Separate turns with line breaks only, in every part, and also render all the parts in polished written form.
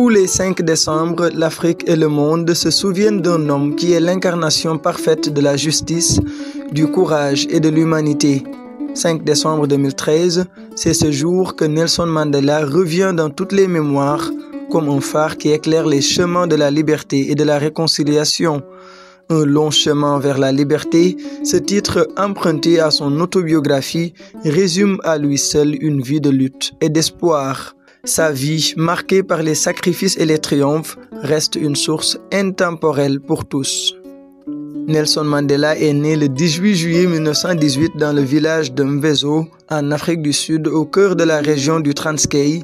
Tous les 5 décembre, l'Afrique et le monde se souviennent d'un homme qui est l'incarnation parfaite de la justice, du courage et de l'humanité. 5 décembre 2013, c'est ce jour que Nelson Mandela revient dans toutes les mémoires comme un phare qui éclaire les chemins de la liberté et de la réconciliation. Un long chemin vers la liberté, ce titre emprunté à son autobiographie résume à lui seul une vie de lutte et d'espoir. Sa vie, marquée par les sacrifices et les triomphes, reste une source intemporelle pour tous. Nelson Mandela est né le 18 juillet 1918 dans le village de Mvezo, en Afrique du Sud, au cœur de la région du Transkei.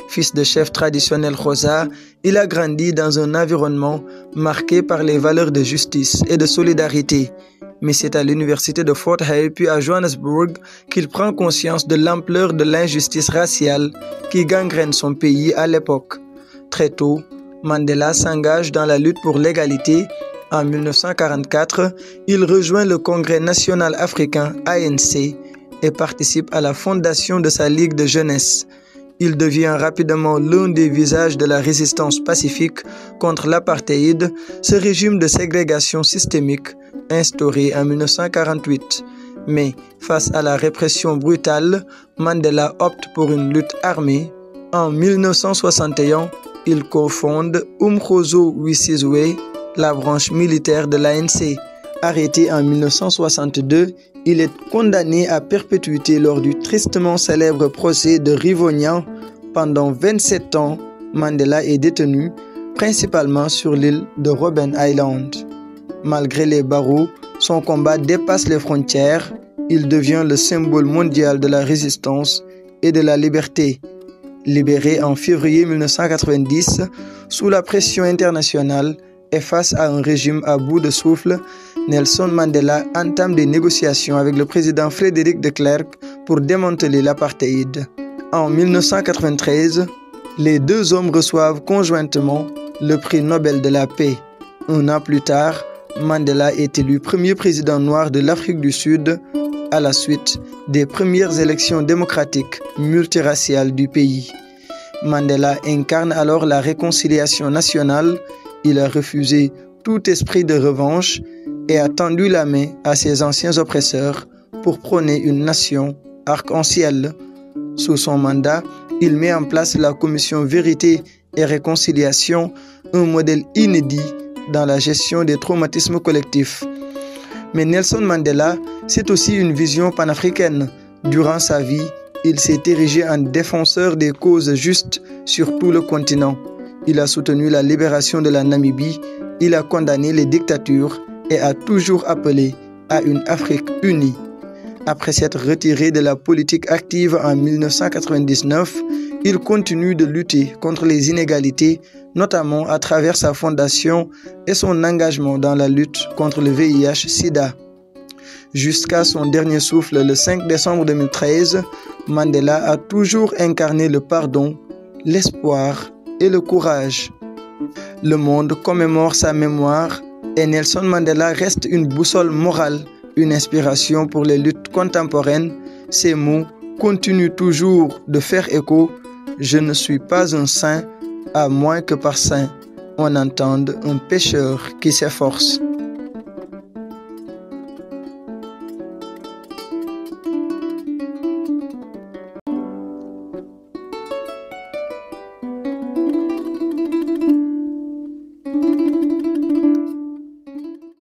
Fils de chef traditionnel Xhosa, il a grandi dans un environnement marqué par les valeurs de justice et de solidarité. Mais c'est à l'université de Fort Hare puis à Johannesburg qu'il prend conscience de l'ampleur de l'injustice raciale qui gangrène son pays à l'époque. Très tôt, Mandela s'engage dans la lutte pour l'égalité. En 1944, il rejoint le Congrès national africain ANC et participe à la fondation de sa Ligue de jeunesse. Il devient rapidement l'un des visages de la résistance pacifique contre l'apartheid, ce régime de ségrégation systémique instauré en 1948. Mais face à la répression brutale, Mandela opte pour une lutte armée. En 1961, il cofonde Umkhozo Wesigwe, la branche militaire de l'ANC. Arrêté en 1962, il est condamné à perpétuité lors du tristement célèbre procès de Rivonian. Pendant 27 ans, Mandela est détenu, principalement sur l'île de Robben Island. Malgré les barreaux, son combat dépasse les frontières. Il devient le symbole mondial de la résistance et de la liberté. Libéré en février 1990, sous la pression internationale et face à un régime à bout de souffle, Nelson Mandela entame des négociations avec le président Frédéric de Klerk pour démanteler l'apartheid. En 1993, les deux hommes reçoivent conjointement le prix Nobel de la paix. Un an plus tard, Mandela est élu premier président noir de l'Afrique du Sud à la suite des premières élections démocratiques multiraciales du pays. Mandela incarne alors la réconciliation nationale. Il a refusé tout esprit de revanche et a tendu la main à ses anciens oppresseurs pour prôner une nation arc-en-ciel. Sous son mandat, il met en place la commission Vérité et Réconciliation, un modèle inédit dans la gestion des traumatismes collectifs. Mais Nelson Mandela, c'est aussi une vision panafricaine. Durant sa vie, il s'est érigé en défenseur des causes justes sur tout le continent. Il a soutenu la libération de la Namibie, il a condamné les dictatures et a toujours appelé à une Afrique unie. Après s'être retiré de la politique active en 1999, il continue de lutter contre les inégalités, notamment à travers sa fondation et son engagement dans la lutte contre le VIH-Sida. Jusqu'à son dernier souffle le 5 décembre 2013, Mandela a toujours incarné le pardon, l'espoir et le courage. Le monde commémore sa mémoire et Nelson Mandela reste une boussole morale, une inspiration pour les luttes contemporaines. Ces mots continuent toujours de faire écho. Je ne suis pas un saint, à moins que par saint, on entende un pécheur qui s'efforce.